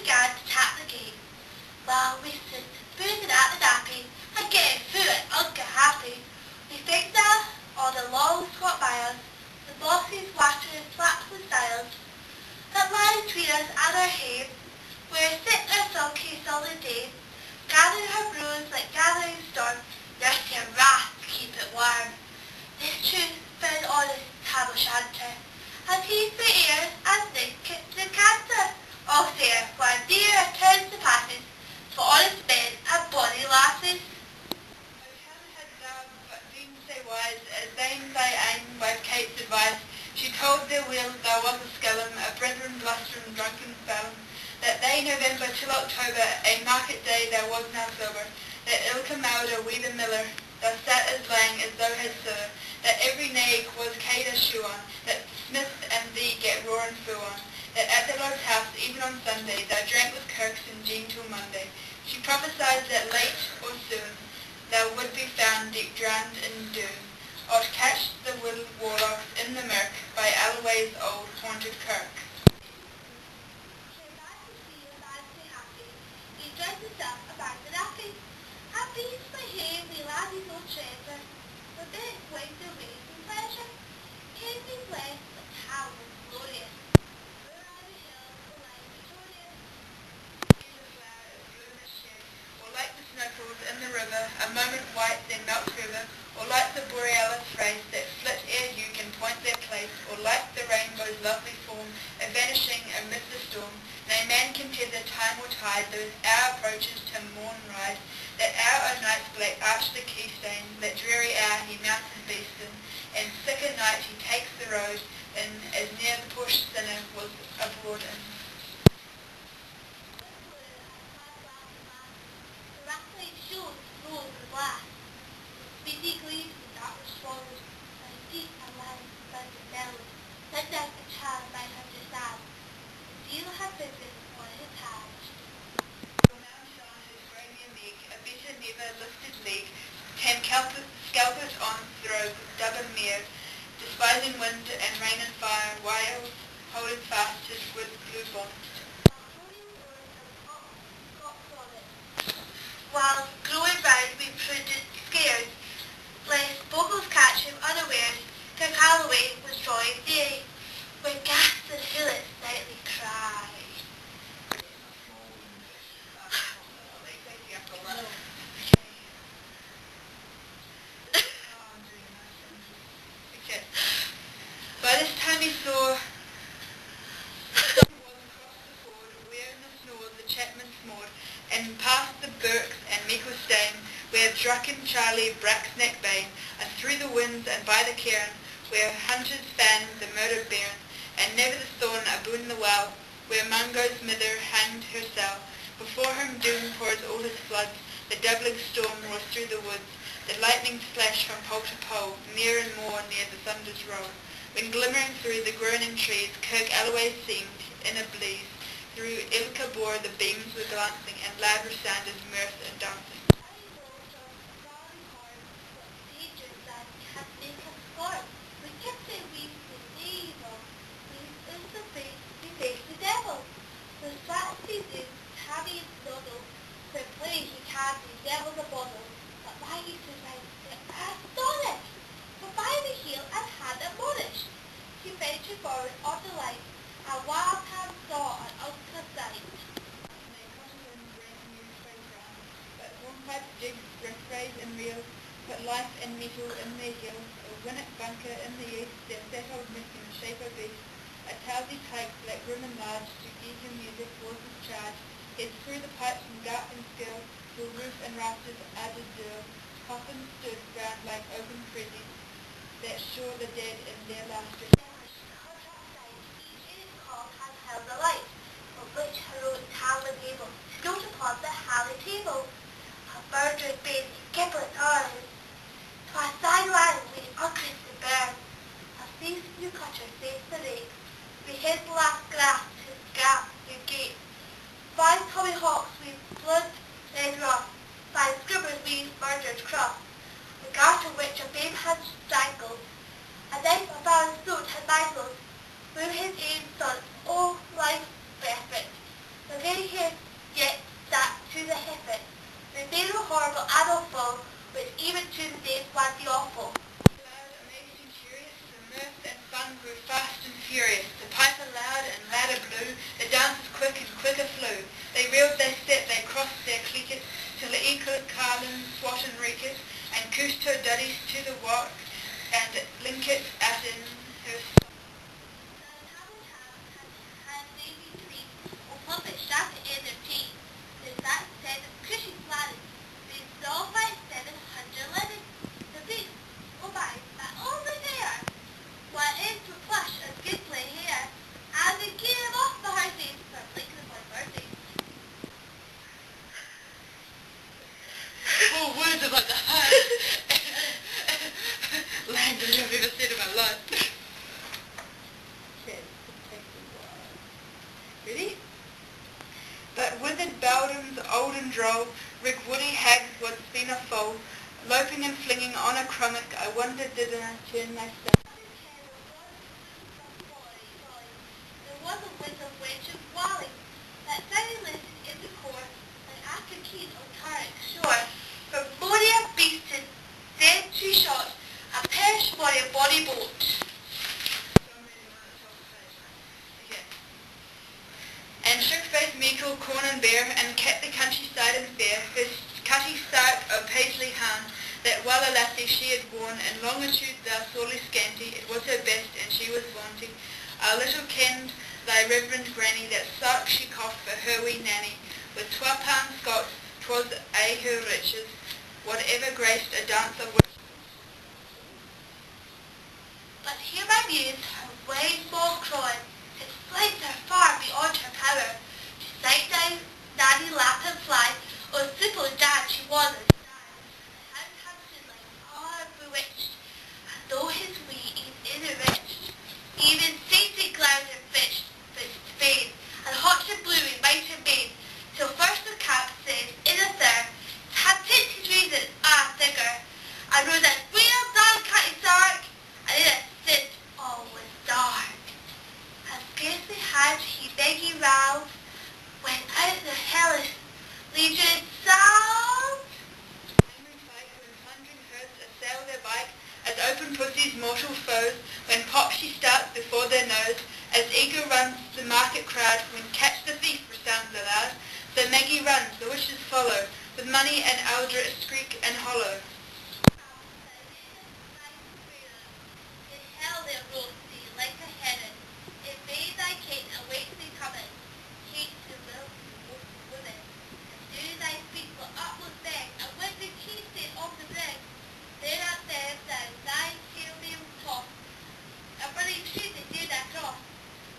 began to tap the gate. While we sit boozing at the nappy and getting through it unca happy, we think now all the long squat by us, the bosses watching and slaps and styles, that lie between us and our haves, where sit our sulky solid days, gathering her brews like gathering storm, nursing a wrath to keep it warm. This truth found honest Tam O'Shanter, and he's the ear as Nick kitchen canter. All fair, while dear turns the passes, for honest men and bonny lasses. O'Shanter had love, but deemed say wise, as Dame thy ain wife Kate's advice. She told their wheels thou was a skellum, a brethren blustering drunken felon, that they November till October, a market day there was now sober, that ilka mouder we the miller, thou sat as lang as thou had siller, that every nag was Kate a shoe on, that the smith and thee get roar and foo on, that at the Lord's house, even on Sunday, thou drank with Kirks and Jean till Monday. She prophesied that late or soon thou would be found deep drowned in doon, or catch the warlocks in the murk by Alloway's old haunted kirk. He dragged himself about the nappy, and beats my hair we laddie's old treasure, the bit winged away from pleasure, came his way, but how was glorious. Or like the snowfalls in the river, a moment white then melts river, or like the borealis race that flit ere you can point their place, or like the rainbow's lovely form, a vanishing amid the storm. Nay, man can tether time or tide, those hour approaches to morn ride, that hour o' night's black arch the keystone, that dreary hour he mounts his beast in, and sick at night he takes the road, and as near the poor sinner was abroad in. Speedy gleams the dark swallows, and deep and loud thunder bells, like that a child might have to sound. Deal had risen on his hand. From Tam O'Shanter's Romeo Meg, a better never lifted leg, came scalpers on through dub and mere, despising wind and rain and fire, while holding fast his good blue bonnet. While growing round we prudent scared, lest bogles catch him unawares, Kirk Alloway was drawing near, when gasps and hillets nightly cry. Okay. By this time he saw where in the snow the chapmen snored, and past the Burks and Meeklestane, where Drucken Charlie Bracksnack Bane, and through the winds and by the cairn, where hunters fan the murdered bairn, and never the thorn aboon the well, where Mungo's mither hanged hersel. Before him doom pours all his floods, the doubling storm roars through the woods, the lightnings flash from pole to pole, near and more near the thunder's roll. When glimmering through the groaning trees, Kirk Alloway seemed in a blaze. Through ilka bore the beams were glancing, and loud resounded mirth and dancing. He ventured forward on the light, and while Tam saw an ultra sight. But hornpipes, jigs, rays and reels, put life and metal in their heels, a winnock bunker in the east, their settled missing shape of beast, a towsy type, black grim and large, to give him music was his charge, head through the pipes from garp and skill, till roof and rafters added dure, coffins stood round like open friezes, that shore the dead in their last retreat. Held the light, of which heroic Tam was able to note upon the halley table, a murdered baby giblet arms, twice sideline we uncrisp the burn, a thief's new cutter faced the rape, we hid last grass his gap new gate, 5 tomahawks we blood red rough, 5 scribbers we murdered cross, the garter which a babe had strangled, a knife a bar's throat had mangled, through his ain son, oh, life breath the very hair old and droll, rig woody hag what's been a foal, loping and flinging on a crummock, I wonder did I turn myself. There was a whistle wench of Wally, that very listed in the court, and after Keith on Carrick shore, for Boria beasted, dead 2 shots, a perish for a body boat. And shook face meikle, corn and bear, and kept the countryside in fair, his cutty sark of paisley hand, that while a lassie she had worn, in longitude thou sorely scanty, it was her best, and she was wanting. I little kenned thy reverend granny, that sark she coffed for her wee Nanny, with £12 Scots, 'twas aye her riches, whatever graced a dance of witches. But hear my muse, her waves fall crying, his flights are far beyond her power. She sank down Nanny lap and fly, oh simple dad she was as the hound had stood like all bewitched, and though his wee is enriched, even sainted glouser fished, Spain, and hot and bluey might have been, till first the cap said in a third, had picked his reason, figure, and rose as real down cutty sark, and in a sit all was dark. And scarcely had he begging roused, when out the hellish legion sound. Women fight when plunging herds assail their bike, as open pussy's mortal foes, when pop she starts before their nose, as eager runs the market crowd, when catch the thief resounds aloud, so Maggie runs, the witches follow, with money and Aldrich squeak and hollow. It held it rose thee like a heron, it made thy Kate await thee coming, Kate who will be woman, and do thy feet will upward beg, and when the key stayed on the brig, thereat there down thy tail beam toss, a burning shade that dare thy cross,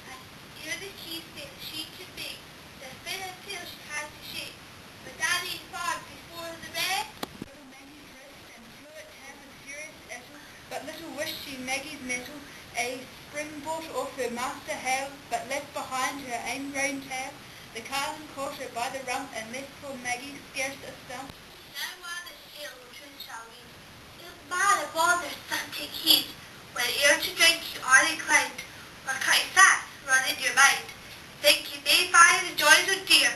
and ere the key stayed she could make, the fin and tail she had to shake, but daddy far before the rest. Little Maggie dressed and flew at Tam with furious ettle, but little wished she Maggie's mettle, a springboard off her master hail, but left behind her ain-grown tail. The carlin caught her by the rump, and left poor Maggie scarce a stump. Now while this tale no truth shall read, it man of all their son take heed, when ere to drink you are inclined, or cutting facts run in your mind, think you may find the joys of dear,